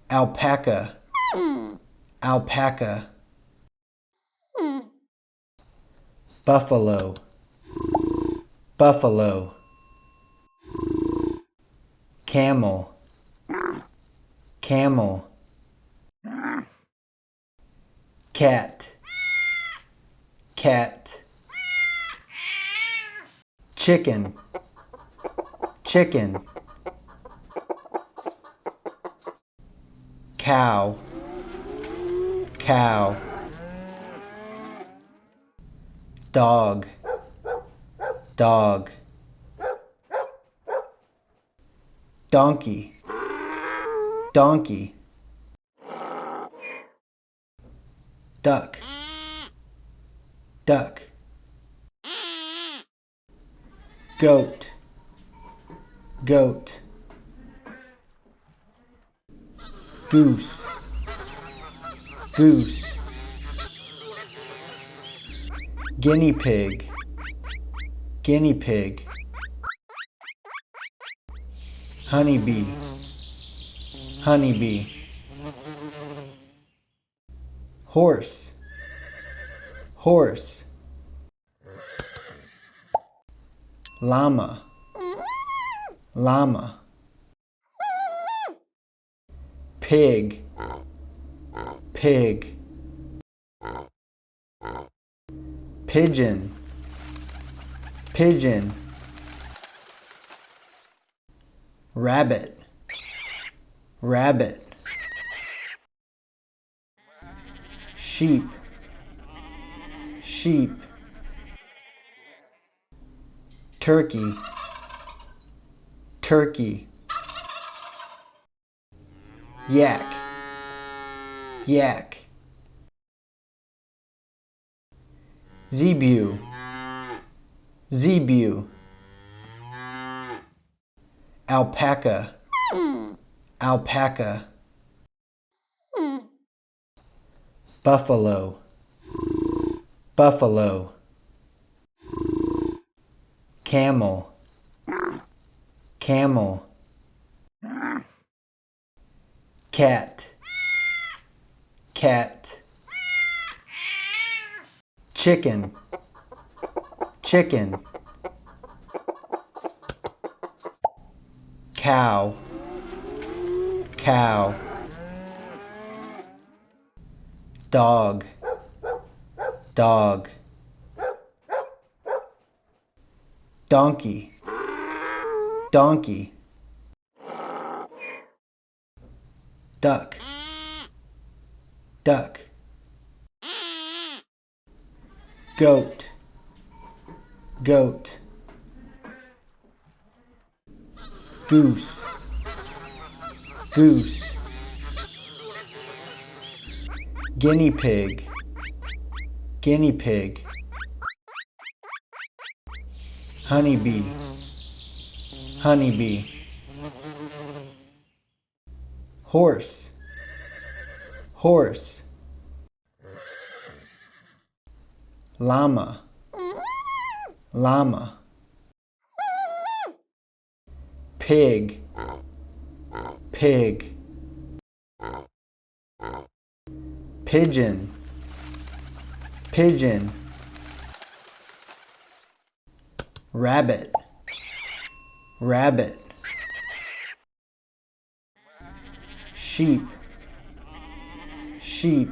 Alpaca, alpaca. Buffalo, buffalo. Camel, camel. Cat, cat. Chicken, chicken. Cow, cow. Dog, dog. Donkey, donkey. Duck, duck. Goat, goat. Goose, goose. Guinea pig, guinea pig. Honeybee, honeybee. Horse, horse. Llama, llama. Pig, pig. Pigeon, pigeon. Rabbit, rabbit. Sheep, sheep. Turkey, turkey. Yak, yak. Zebu, zebu. Alpaca, alpaca. Buffalo, buffalo. Camel, camel. Cat, cat. Chicken, chicken. Cow, cow. Dog, dog. Donkey, donkey. Duck, duck. Goat, goat. Goose, goose. Guinea pig, guinea pig. Honeybee, honeybee. Horse, horse. Llama, llama. Pig, pig. Pigeon, pigeon. Rabbit, rabbit. Sheep, sheep.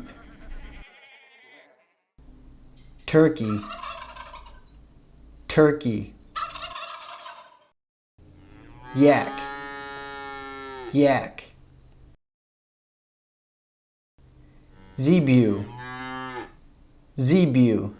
Turkey, turkey. Yak, yak. Zebu, zebu.